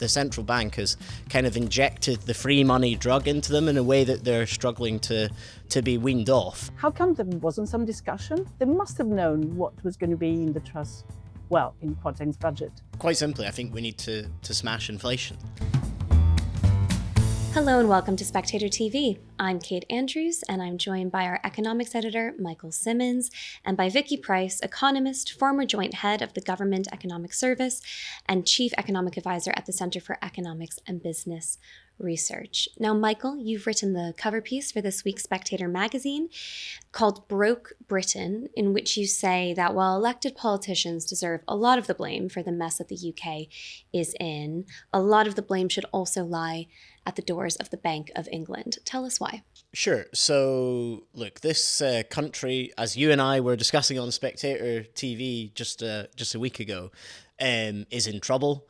the central bank has kind of injected the free money drug into them in a way that they're struggling to be weaned off. How come there wasn't some discussion? They must have known what was going to be in the Truss, well, in Quataine's budget. Quite simply, I think we need to smash inflation. Hello and welcome to Spectator TV. I'm Kate Andrews and I'm joined by our economics editor, Michael Simmons, and by Vicky Pryce, economist, former joint head of the Government Economic Service and chief economic advisor at the Center for Economics and Business Research. Now, Michael, you've written the cover piece for this week's Spectator magazine called Broke Britain, in which you say that while elected politicians deserve a lot of the blame for the mess that the UK is in, a lot of the blame should also lie at the doors of the Bank of England. Tell us why. Sure. So, look, this country, as you and I were discussing on Spectator TV just a week ago, is in trouble.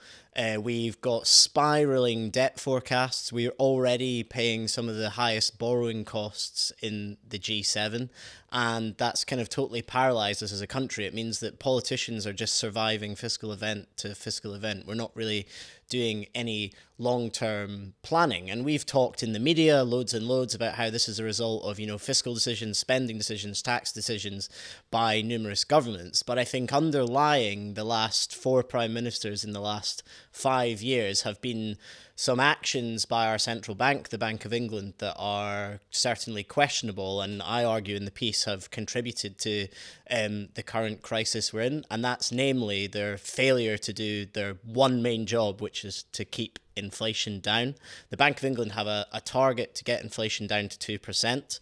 We've got spiraling debt forecasts. We're already paying some of the highest borrowing costs in the G7, and that's kind of totally paralyzed us as a country. It means that politicians are just surviving fiscal event to fiscal event. We're not really doing any long-term planning. And we've talked in the media loads and loads about how this is a result of, fiscal decisions, spending decisions, tax decisions by numerous governments. But I think underlying the last 4 prime ministers in the last 5 years have been some actions by our central bank, the Bank of England, that are certainly questionable, and I argue in the piece have contributed to the current crisis we're in, and that's namely their failure to do their one main job, which is to keep inflation down. The Bank of England have a target to get inflation down to 2%.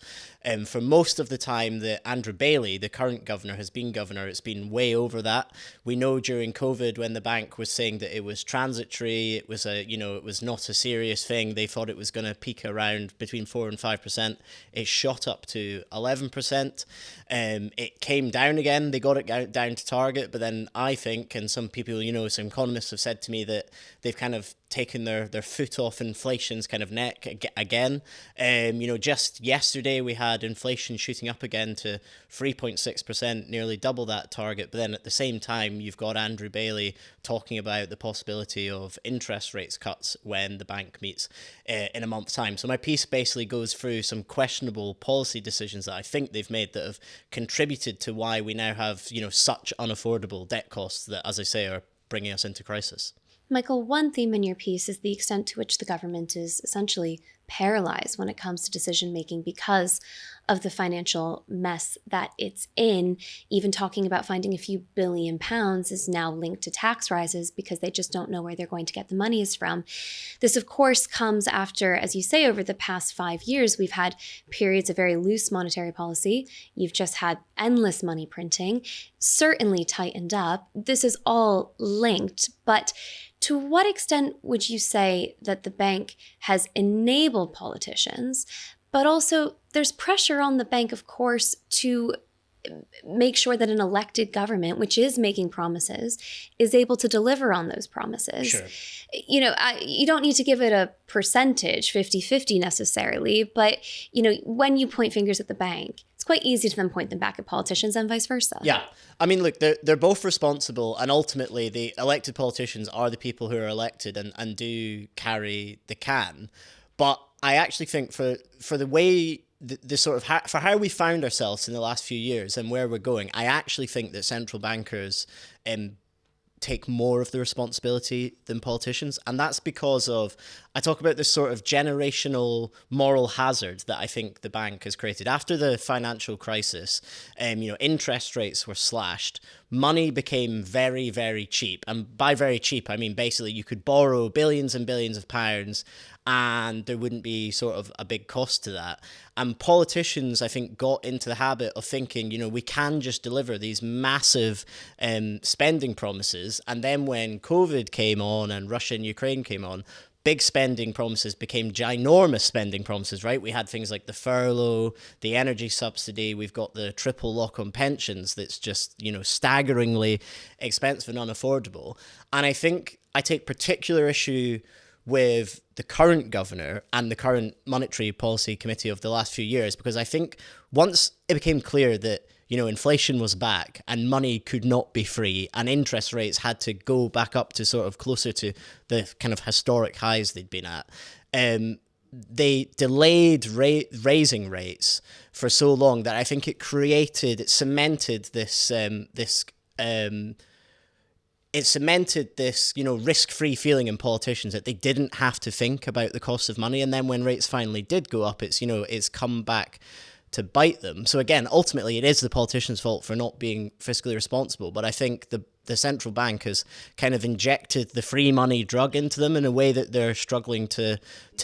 For most of the time that Andrew Bailey, the current governor, has been governor, it's been way over that. We know during COVID, when the bank was saying that it was transitory, it was it was not a serious thing. They thought it was going to peak around between 4 and 5%. It shot up to 11%. It came down again. They got it down to target, but then I think, and some people, some economists have said to me that they've kind of taken their foot off inflation's kind of neck again. Just yesterday we had inflation shooting up again to 3.6%, nearly double that target. But then at the same time, you've got Andrew Bailey talking about the possibility of interest rates cuts when the bank meets in a month's time. So my piece basically goes through some questionable policy decisions that I think they've made that have contributed to why we now have, such unaffordable debt costs that, as I say, are bringing us into crisis. Michael, one theme in your piece is the extent to which the government is essentially paralyzed when it comes to decision-making because of the financial mess that it's in. Even talking about finding a few £billion is now linked to tax rises because they just don't know where they're going to get the monies from. This, of course, comes after, as you say, over the past 5 years, we've had periods of very loose monetary policy. You've just had endless money printing, certainly tightened up. This is all linked, but to what extent would you say that the bank has enabled politicians, but also there's pressure on the bank, of course, to make sure that an elected government, which is making promises, is able to deliver on those promises? Sure. You don't need to give it a percentage, 50-50 necessarily, but, when you point fingers at the bank, it's quite easy to then point them back at politicians and vice versa. Yeah. I mean, look, they're both responsible, and ultimately the elected politicians are the people who are elected and do carry the can. But I actually think for the way the sort of for how we found ourselves in the last few years and where we're going, I actually think that central bankers take more of the responsibility than politicians. And that's because I talk about this sort of generational moral hazard that I think the bank has created. After the financial crisis, interest rates were slashed. Money became very, very cheap. And by very cheap, I mean, basically you could borrow billions and billions of pounds and there wouldn't be sort of a big cost to that. And politicians, I think, got into the habit of thinking, we can just deliver these massive spending promises. And then when COVID came on and Russia and Ukraine came on, big spending promises became ginormous spending promises, right? We had things like the furlough, the energy subsidy. We've got the triple lock on pensions that's just, staggeringly expensive and unaffordable. And I think I take particular issue with the current governor and the current monetary policy committee of the last few years, because I think once it became clear that inflation was back and money could not be free and interest rates had to go back up to sort of closer to the kind of historic highs they'd been at. They delayed raising rates for so long that I think it cemented this risk-free feeling in politicians that they didn't have to think about the cost of money. And then when rates finally did go up, it's come back to bite them. So again, ultimately, it is the politicians' fault for not being fiscally responsible. But I think the central bank has kind of injected the free money drug into them in a way that they're struggling to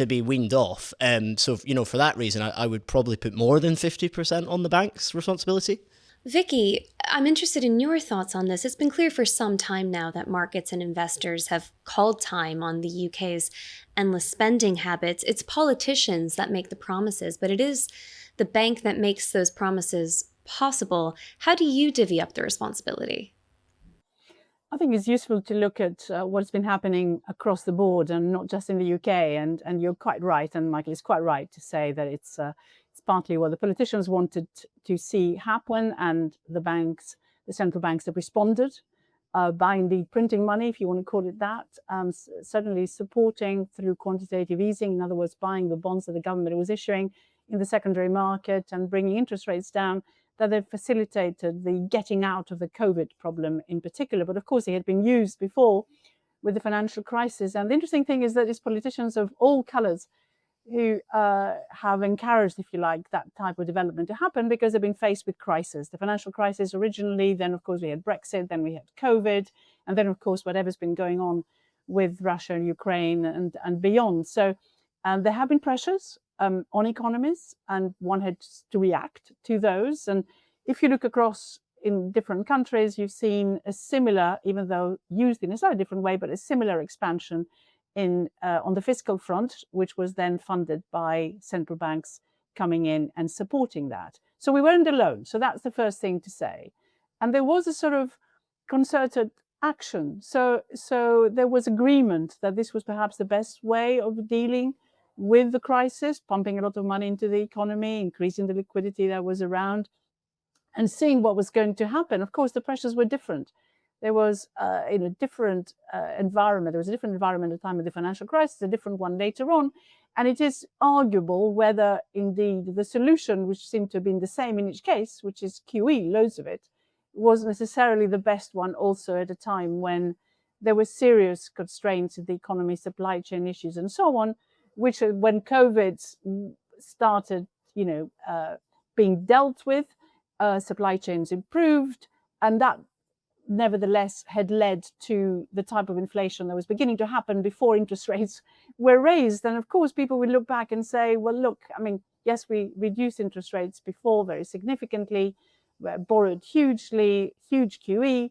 be weaned off. So, for that reason, I would probably put more than 50% on the bank's responsibility. Vicky, I'm interested in your thoughts on this. It's been clear for some time now that markets and investors have called time on the UK's endless spending habits. It's politicians that make the promises, but it is the bank that makes those promises possible. How do you divvy up the responsibility? I think it's useful to look at what's been happening across the board and not just in the UK. And you're quite right, and Michael is quite right to say that it's partly what the politicians wanted to see happen, and the central banks have responded by indeed printing money, if you want to call it that, certainly supporting through quantitative easing, in other words, buying the bonds that the government was issuing in the secondary market and bringing interest rates down, that they've facilitated the getting out of the COVID problem in particular. But of course, they had been used before with the financial crisis. And the interesting thing is that it's politicians of all colours who have encouraged, if you like, that type of development to happen because they've been faced with crisis. The financial crisis originally, then of course we had Brexit, then we had COVID, and then of course whatever's been going on with Russia and Ukraine and beyond. So there have been pressures on economies, and one had to react to those. And if you look across in different countries, you've seen a similar, even though used in a slightly different way, but a similar expansion on the fiscal front, which was then funded by central banks coming in and supporting that. So we weren't alone. So that's the first thing to say. And there was a sort of concerted action. So there was agreement that this was perhaps the best way of dealing with the crisis, pumping a lot of money into the economy, increasing the liquidity that was around, and seeing what was going to happen. Of course, the pressures were different. There was in a different environment. There was a different environment at the time of the financial crisis, a different one later on. And it is arguable whether indeed the solution, which seemed to have been the same in each case, which is QE, loads of it, was necessarily the best one also at a time when there were serious constraints in the economy, supply chain issues and so on, which when COVID started, being dealt with, supply chains improved, and that nevertheless had led to the type of inflation that was beginning to happen before interest rates were raised. And of course, people would look back and say, well, look, yes, we reduced interest rates before very significantly, borrowed hugely, huge QE.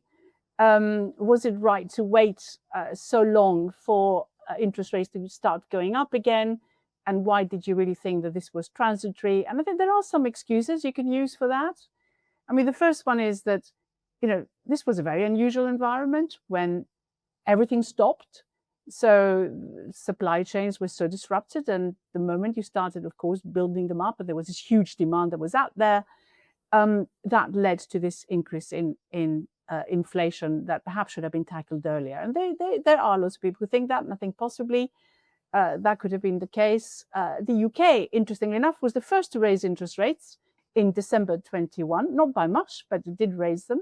Was it right to wait so long for interest rates to start going up again? And why did you really think that this was transitory? And I think there are some excuses you can use for that. The first one is that, this was a very unusual environment when everything stopped. So supply chains were so disrupted. And the moment you started, of course, building them up, and there was this huge demand that was out there, that led to this increase in inflation that perhaps should have been tackled earlier. And there are lots of people who think that, and I think possibly that could have been the case. The UK, interestingly enough, was the first to raise interest rates in December 21, not by much, but it did raise them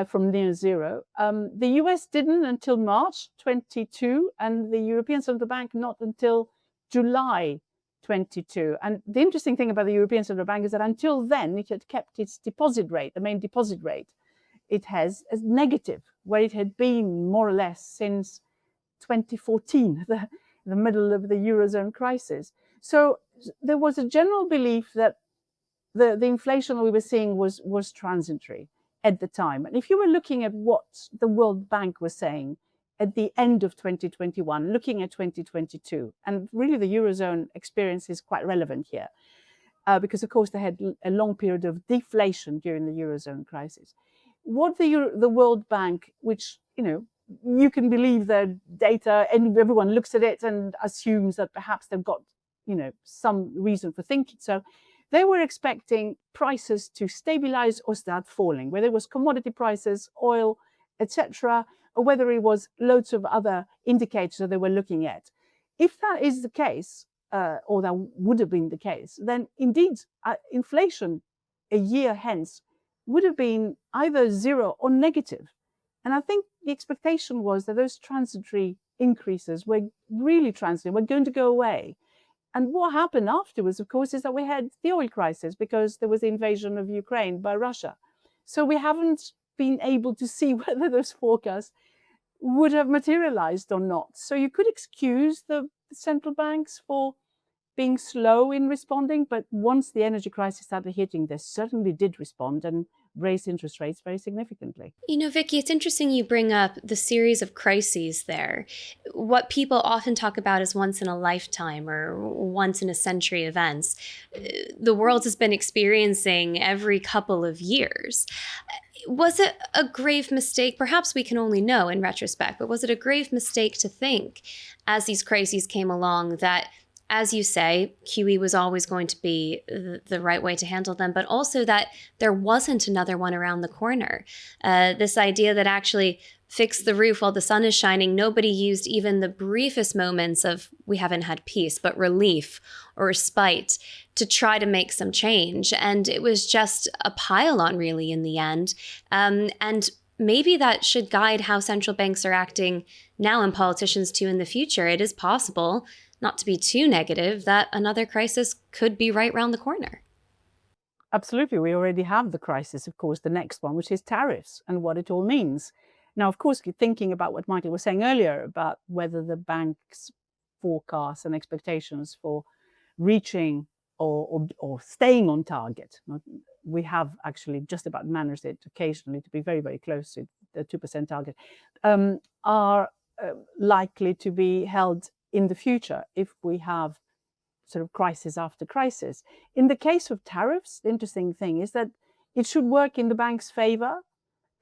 from near zero. The US didn't until March 22, and the European Central Bank not until July 22. And the interesting thing about the European Central Bank is that until then, it had kept its deposit rate, the main deposit rate, it has as negative, where it had been more or less since 2014, the middle of the Eurozone crisis. So there was a general belief that the inflation that we were seeing was transitory at the time. And if you were looking at what the World Bank was saying at the end of 2021, looking at 2022, and really the Eurozone experience is quite relevant here, because of course they had a long period of deflation during the Eurozone crisis. What the World Bank, which, you can believe their data and everyone looks at it and assumes that perhaps they've got, some reason for thinking so. they were expecting prices to stabilize or start falling, whether it was commodity prices, oil, etc., or whether it was loads of other indicators that they were looking at. If that is the case, or that would have been the case, then indeed inflation a year hence would have been either zero or negative. And I think the expectation was that those transitory increases were really transitory, were going to go away. And what happened afterwards, of course, is that we had the oil crisis because there was the invasion of Ukraine by Russia. So we haven't been able to see whether those forecasts would have materialized or not. So you could excuse the central banks for being slow in responding, but once the energy crisis started hitting, they certainly did respond and raise interest rates very significantly. You know, Vicky, it's interesting you bring up the series of crises there. What people often talk about as once in a lifetime or once in a century events, the world has been experiencing every couple of years. Was it a grave mistake? Perhaps we can only know in retrospect, but was it a grave mistake to think as these crises came along that, as you say, QE was always going to be the right way to handle them, but also that there wasn't another one around the corner? This idea that actually fix the roof while the sun is shining, nobody used even the briefest moments of we haven't had peace, but relief or respite to try to make some change. And it was just a pile on really in the end. And maybe that should guide how central banks are acting now and politicians too in the future. It is possible, not to be too negative, that another crisis could be right round the corner. Absolutely. We already have the crisis, of course, the next one, which is tariffs and what it all means. Now, of course, thinking about what Michael was saying earlier about whether the bank's forecasts and expectations for reaching or staying on target, we have actually just about managed it occasionally to be very, very close to the 2% target, are likely to be held in the future if we have sort of crisis after crisis. In the case of tariffs, the interesting thing is that it should work in the bank's favor.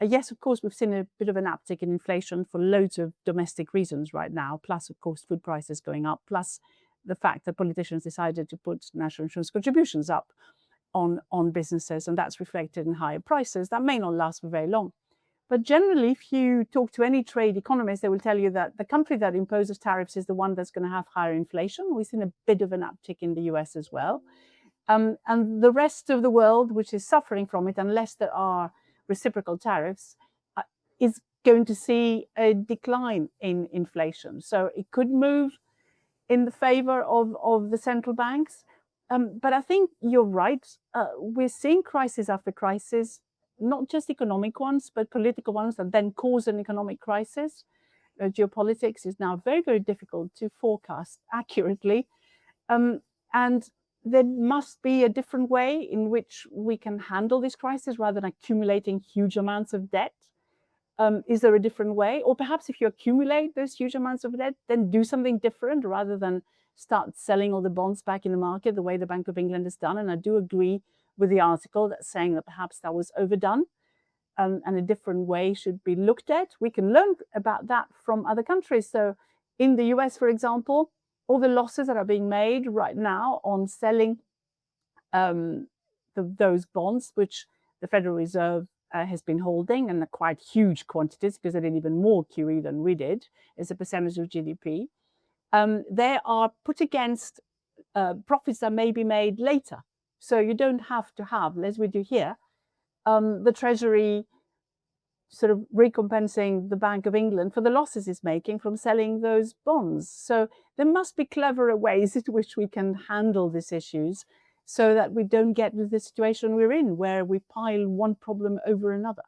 Yes, of course, we've seen a bit of an uptick in inflation for loads of domestic reasons right now, plus, of course, food prices going up, plus the fact that politicians decided to put national insurance contributions up on businesses, and that's reflected in higher prices. That may not last for very long. But generally, if you talk to any trade economist, they will tell you that the country that imposes tariffs is the one that's going to have higher inflation. We've seen a bit of an uptick in the US as well. And the rest of the world, which is suffering from it, unless there are reciprocal tariffs, is going to see a decline in inflation. So it could move in the favor of the central banks. But I think you're right. We're seeing crisis after crisis, not just economic ones, but political ones that then cause an economic crisis. Geopolitics is now very, very difficult to forecast accurately. And there must be a different way in which we can handle this crisis rather than accumulating huge amounts of debt. Is there a different way? Or perhaps if you accumulate those huge amounts of debt, then do something different rather than start selling all the bonds back in the market the way the Bank of England has done. And I do agree with the article that's saying that perhaps that was overdone, and a different way should be looked at. We can learn about that from other countries. So in the US, for example, all the losses that are being made right now on selling those bonds, which the Federal Reserve has been holding, and quite huge quantities because they did even more QE than we did as a percentage of GDP, they are put against profits that may be made later. So you don't have to have, as we do here, the Treasury sort of recompensing the Bank of England for the losses it's making from selling those bonds. So there must be cleverer ways in which we can handle these issues so that we don't get to the situation we're in, where we pile one problem over another.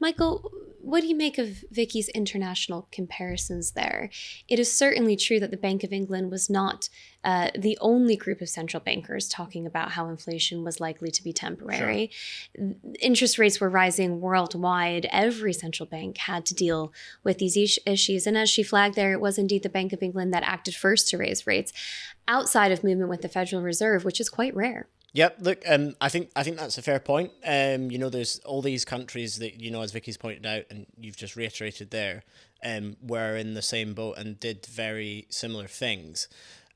Michael, what do you make of Vicky's international comparisons there? It is certainly true that the Bank of England was not the only group of central bankers talking about how inflation was likely to be temporary. Sure. Interest rates were rising worldwide. Every central bank had to deal with these issues. And as she flagged there, it was indeed the Bank of England that acted first to raise rates outside of movement with the Federal Reserve, which is quite rare. Yep. Look, I think that's a fair point. There's all these countries that, as Vicky's pointed out, and you've just reiterated there, were in the same boat and did very similar things.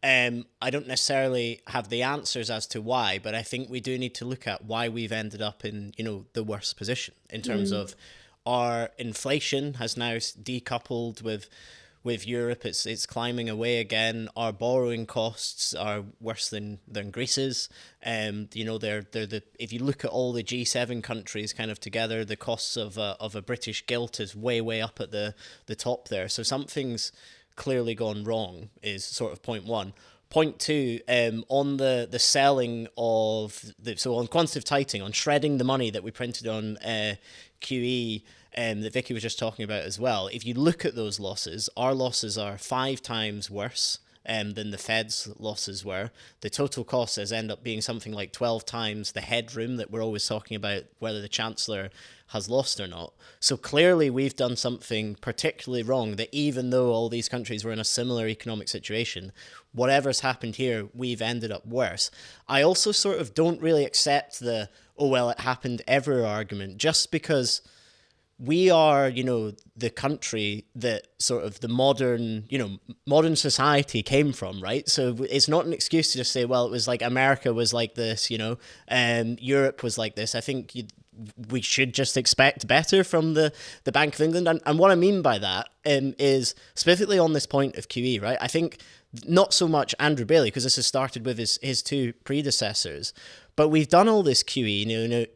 I don't necessarily have the answers as to why, but I think we do need to look at why we've ended up in, the worst position in terms of our inflation has now decoupled with Europe. It's climbing away again. Our borrowing costs are worse than Greece's. They're the if you look at all the G7 countries kind of together, the costs of a British gilt is way up at the top there. So something's clearly gone wrong is sort of point one. Point two, on the selling of on quantitative tightening, on shredding the money that we printed on QE, that Vicky was just talking about as well. If you look at those losses, our losses are 5 times worse than the Fed's losses were. The total costs end up being something like 12 times the headroom that we're always talking about, whether the Chancellor has lost or not. So clearly we've done something particularly wrong, that even though all these countries were in a similar economic situation, whatever's happened here, we've ended up worse. I also sort of don't really accept the, oh, well, it happened ever argument, just because we are, the country that sort of the modern society came from, right? So it's not an excuse to just say, well, it was like America was like this, Europe was like this. I think we should just expect better from the Bank of England. And what I mean by that is specifically on this point of QE, right? I think not so much Andrew Bailey, because this has started with his 2 predecessors, but we've done all this QE, nearly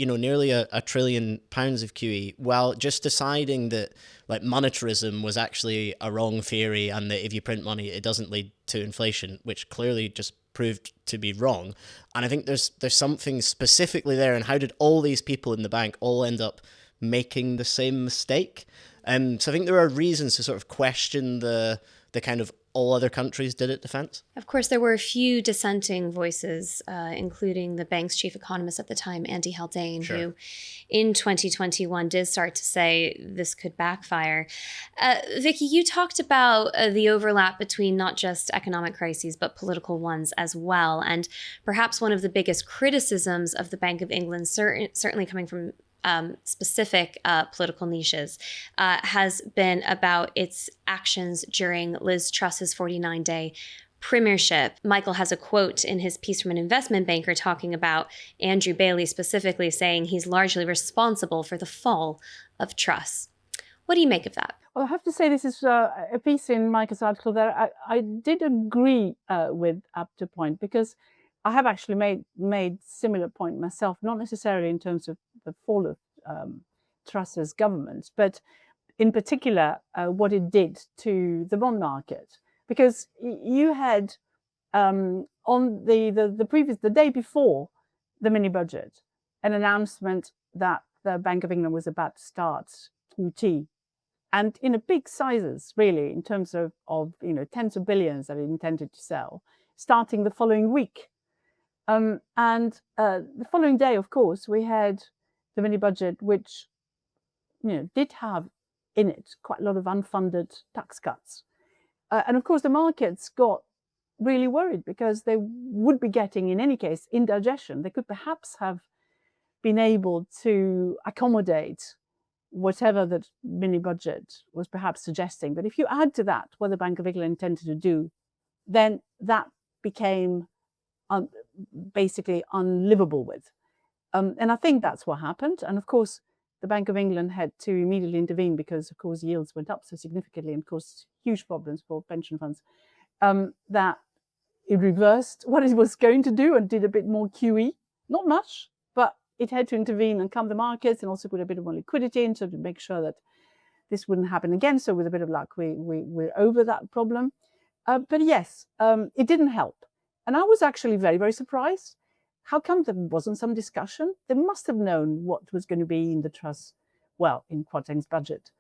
£1 trillion of QE, while just deciding that like monetarism was actually a wrong theory, and that if you print money, it doesn't lead to inflation, which clearly just proved to be wrong. And I think there's something specifically there. And how did all these people in the bank all end up making the same mistake? So I think there are reasons to sort of question the kind of all other countries did it defense. Of course, there were a few dissenting voices, including the bank's chief economist at the time, Andy Haldane, Sure. who in 2021 did start to say this could backfire. Vicky, you talked about the overlap between not just economic crises, but political ones as well. And perhaps one of the biggest criticisms of the Bank of England, certainly coming from specific political niches, has been about its actions during Liz Truss's 49-day premiership. Michael has a quote in his piece from an investment banker talking about Andrew Bailey specifically, saying he's largely responsible for the fall of Truss. What do you make of that? Well, I have to say this is a piece in Michael's article that I did agree with up to a point, because I have actually made similar point myself, not necessarily in terms of the fall of Truss's government, but in particular what it did to the bond market. Because you had on the day before the mini budget, an announcement that the Bank of England was about to start QT, and in a big sizes, really, in terms of tens of billions that it intended to sell, starting the following week. And the following day, of course, we had the mini budget, which did have in it quite a lot of unfunded tax cuts. And of course, the markets got really worried, because they would be getting, in any case, indigestion. They could perhaps have been able to accommodate whatever the mini budget was perhaps suggesting. But if you add to that what the Bank of England intended to do, then that became basically unlivable with. And I think that's what happened. And of course, the Bank of England had to immediately intervene, because, of course, yields went up so significantly and caused huge problems for pension funds, that it reversed what it was going to do and did a bit more QE. Not much, but it had to intervene and calm the markets, and also put a bit more liquidity in to make sure that this wouldn't happen again. So with a bit of luck, we're over that problem. But yes, it didn't help. And I was actually very, very surprised. How come there wasn't some discussion? They must have known what was going to be in the Truss, in Quateng's budget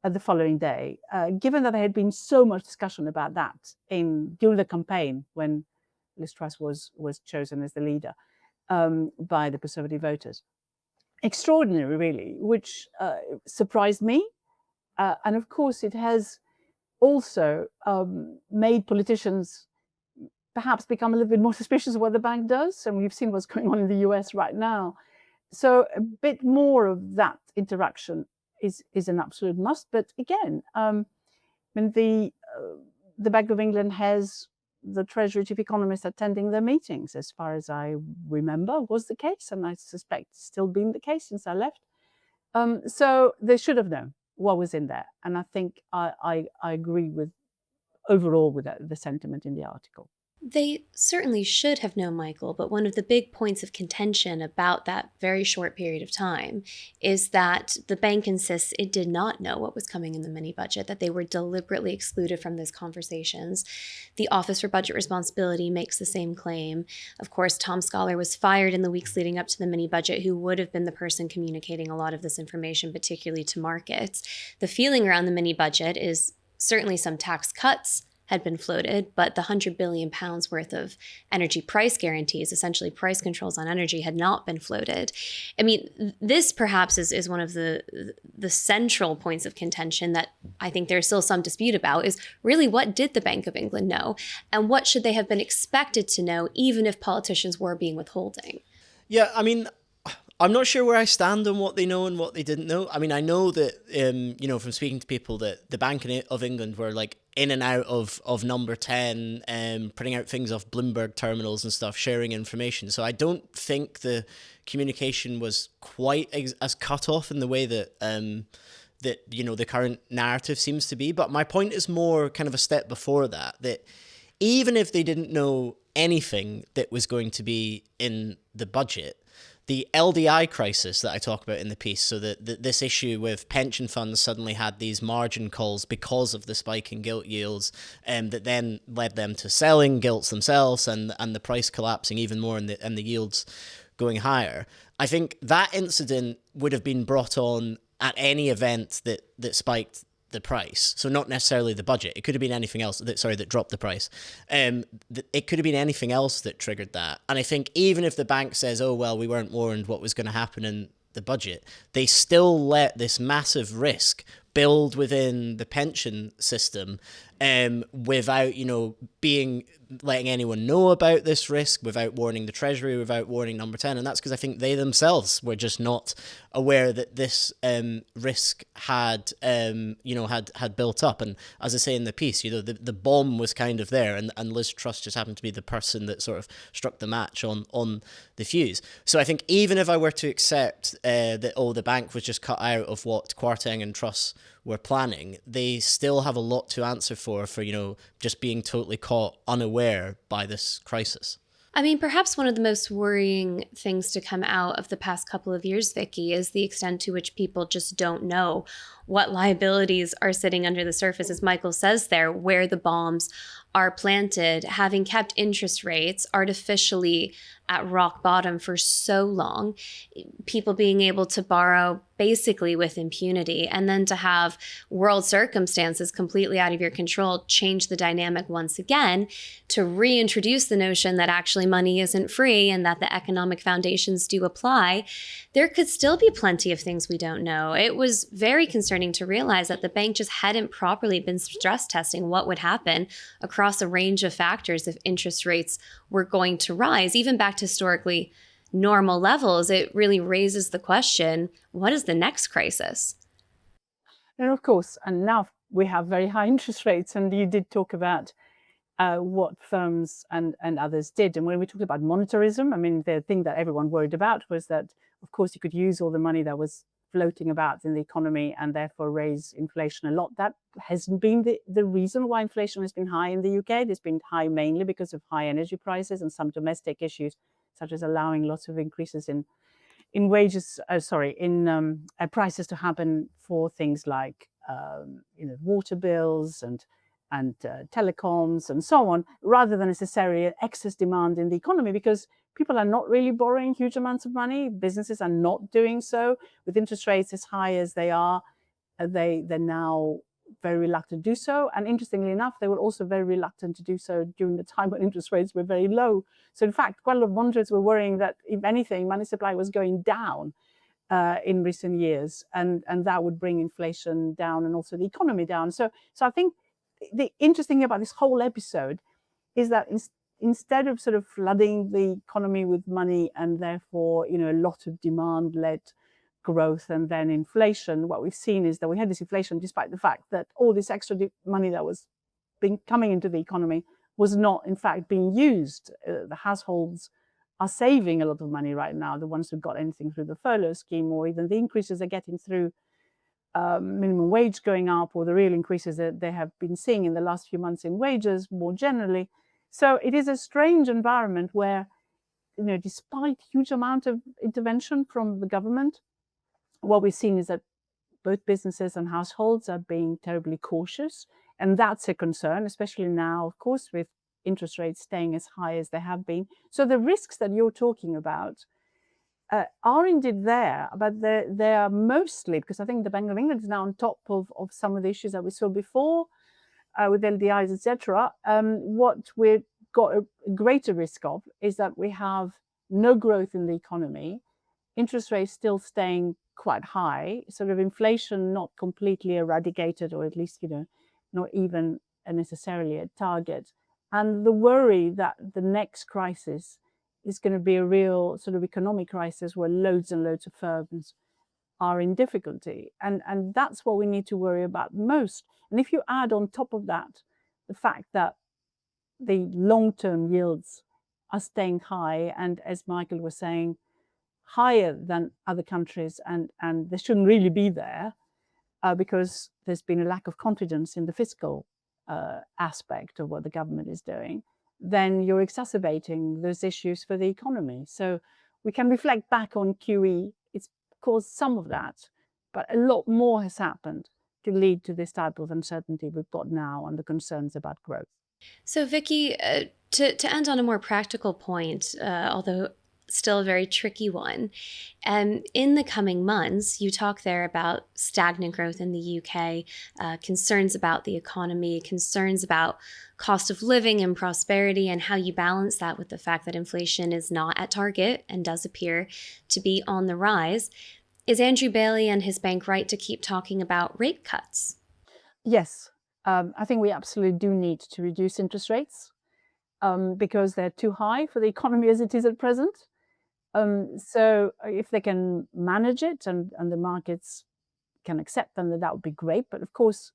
the following day, given that there had been so much discussion about that during the campaign when Liz Truss was chosen as the leader by the Conservative voters. Extraordinary, really, which surprised me. And of course, it has also made politicians perhaps become a little bit more suspicious of what the bank does. And we've seen what's going on in the US right now. So a bit more of that interaction is an absolute must. But again, the Bank of England has the Treasury chief economist attending their meetings, as far as I remember, was the case, and I suspect it's still been the case since I left. So they should have known what was in there, and I think I agree with overall with the sentiment in the article. They certainly should have known, Michael, but one of the big points of contention about that very short period of time is that the bank insists it did not know what was coming in the mini budget, that they were deliberately excluded from those conversations. The Office for Budget Responsibility makes the same claim. Of course, Tom Scholar was fired in the weeks leading up to the mini budget, who would have been the person communicating a lot of this information, particularly to markets. The feeling around the mini budget is certainly some tax cuts had been floated, but the £100 billion worth of energy price guarantees, essentially price controls on energy, had not been floated. I mean, this perhaps is one of the central points of contention that I think there's still some dispute about, is really what did the Bank of England know, and what should they have been expected to know, even if politicians were being withholding? Yeah, I mean, I'm not sure where I stand on what they know and what they didn't know. I mean, I know that, from speaking to people, that the Bank of England were like in and out of number 10, putting out things off Bloomberg terminals and stuff, sharing information. So I don't think the communication was quite as cut off in the way that the current narrative seems to be. But my point is more kind of a step before that even if they didn't know anything that was going to be in the budget, the LDI crisis that I talk about in the piece, so that this issue with pension funds suddenly had these margin calls because of the spike in gilt yields, that then led them to selling gilts themselves and the price collapsing even more and the yields going higher. I think that incident would have been brought on at any event that spiked the price. So not necessarily the budget. It could have been anything else that dropped the price. It could have been anything else that triggered that. And I think even if the bank says, oh, well, we weren't warned what was going to happen in the budget, they still let this massive risk build within the pension system without, letting anyone know about this risk, without warning the Treasury, without warning number 10. And that's because I think they themselves were just not aware that this risk had built up. And as I say in the piece, the bomb was kind of there, and Liz Truss just happened to be the person that sort of struck the match on the fuse. So I think even if I were to accept that, the bank was just cut out of what Kwarteng and Truss were planning, they still have a lot to answer for just being totally caught unaware by this crisis. I mean, perhaps one of the most worrying things to come out of the past couple of years, Vicky, is the extent to which people just don't know what liabilities are sitting under the surface, as Michael says there, where the bombs are planted, having kept interest rates artificially at rock bottom for so long, people being able to borrow basically with impunity, and then to have world circumstances completely out of your control change the dynamic once again, to reintroduce the notion that actually money isn't free and that the economic foundations do apply. There could still be plenty of things we don't know. It was very concerning to realize that the bank just hadn't properly been stress testing what would happen across a range of factors if interest rates were going to rise, even back to historically normal levels. It really raises the question, what is the next crisis? And of course, and now we have very high interest rates, and you did talk about what firms and others did. And when we talked about monetarism, I mean, the thing that everyone worried about was that, of course, you could use all the money that was floating about in the economy and therefore raise inflation a lot. That hasn't been the reason why inflation has been high in the UK. It's been high mainly because of high energy prices and some domestic issues, such as allowing lots of increases in prices to happen for things like water bills and telecoms and so on, rather than necessarily excess demand in the economy, because people are not really borrowing huge amounts of money. Businesses are not doing so. With interest rates as high as they are, they're now very reluctant to do so. And interestingly enough, they were also very reluctant to do so during the time when interest rates were very low. So in fact, quite a lot of monitors were worrying that, if anything, money supply was going down in recent years, and that would bring inflation down and also the economy down. So I think the interesting thing about this whole episode is that instead of sort of flooding the economy with money and therefore, a lot of demand-led growth and then inflation, what we've seen is that we had this inflation despite the fact that all this extra money that was coming into the economy was not in fact being used. The households are saving a lot of money right now, the ones who got anything through the furlough scheme, or even the increases they're getting through minimum wage going up, or the real increases that they have been seeing in the last few months in wages more generally. So it is a strange environment where, despite huge amount of intervention from the government, what we've seen is that both businesses and households are being terribly cautious. And that's a concern, especially now, of course, with interest rates staying as high as they have been. So the risks that you're talking about are indeed there, but they are mostly, because I think the Bank of England is now on top of some of the issues that we saw before with LDIs, etc. What we've got a greater risk of is that we have no growth in the economy, interest rates still staying quite high, sort of inflation not completely eradicated, or at least, not even necessarily a target. And the worry that the next crisis is going to be a real sort of economic crisis where loads and loads of firms are in difficulty. And that's what we need to worry about most. And if you add on top of that the fact that the long-term yields are staying high, and as Michael was saying, higher than other countries, and they shouldn't really be there because there's been a lack of confidence in the fiscal aspect of what the government is doing, then you're exacerbating those issues for the economy. So we can reflect back on QE. It's caused some of that, but a lot more has happened to lead to this type of uncertainty we've got now and the concerns about growth. So Vicky, to end on a more practical point, although still a very tricky one, in the coming months, you talk there about stagnant growth in the UK, concerns about the economy, concerns about cost of living and prosperity, and how you balance that with the fact that inflation is not at target and does appear to be on the rise. Is Andrew Bailey and his bank right to keep talking about rate cuts? Yes, I think we absolutely do need to reduce interest rates because they're too high for the economy as it is at present. So if they can manage it and the markets can accept them, then that would be great. But of course,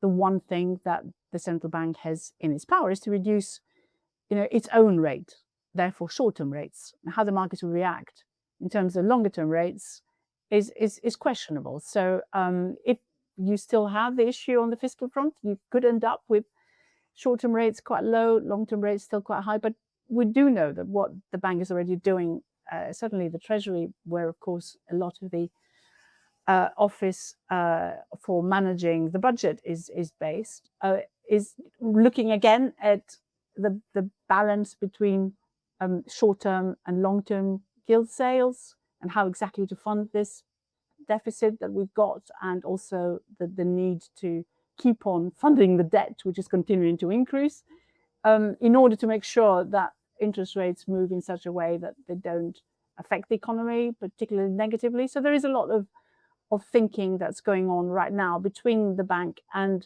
the one thing that the central bank has in its power is to reduce, its own rate, therefore short-term rates. How the markets will react in terms of longer-term rates is questionable. So if you still have the issue on the fiscal front, you could end up with short-term rates quite low, long-term rates still quite high. But we do know that what the bank is already doing, certainly the Treasury, where of course a lot of the office for managing the budget is based, is looking again at the balance between short-term and long-term gilt sales and how exactly to fund this deficit that we've got, and also the need to keep on funding the debt, which is continuing to increase, in order to make sure that interest rates move in such a way that they don't affect the economy particularly negatively. So there is a lot of thinking that's going on right now between the bank and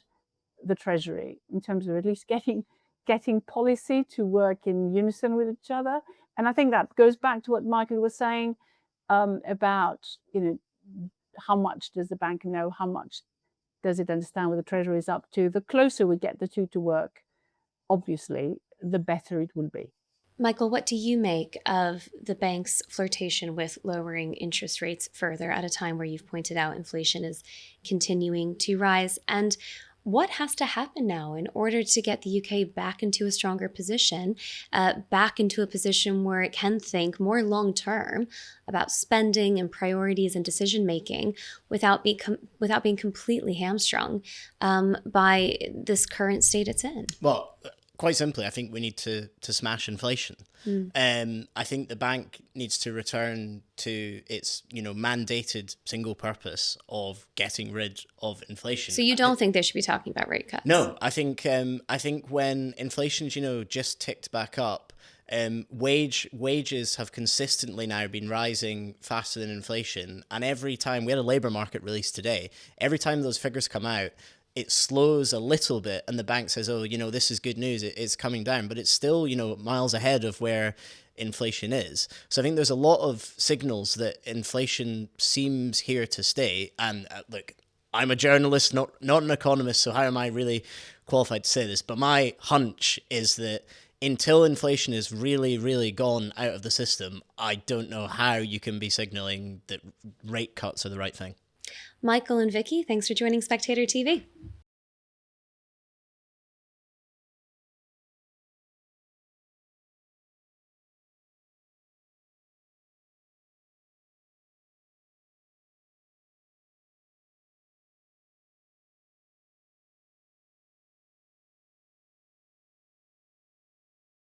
the Treasury in terms of at least getting policy to work in unison with each other. And I think that goes back to what Michael was saying about, how much does the bank know, how much does it understand what the Treasury is up to. The closer we get the two to work, obviously, the better it will be. Michael, what do you make of the bank's flirtation with lowering interest rates further at a time where you've pointed out inflation is continuing to rise? And what has to happen now in order to get the UK back into a stronger position, back into a position where it can think more long-term about spending and priorities and decision-making without being completely hamstrung by this current state it's in? Well, quite simply, I think we need to smash inflation. I think the bank needs to return to its, mandated single purpose of getting rid of inflation. So you don't think they should be talking about rate cuts? No, I think when inflation's, just ticked back up, wages have consistently now been rising faster than inflation. And every time, we had a labour market release today, every time those figures come out, it slows a little bit and the bank says, oh, this is good news, it's coming down, but it's still, miles ahead of where inflation is. So I think there's a lot of signals that inflation seems here to stay. And look, I'm a journalist, not an economist, so how am I really qualified to say this, but my hunch is that until inflation is really, really gone out of the system, I don't know how you can be signalling that rate cuts are the right thing. Michael and Vicky, thanks for joining Spectator TV.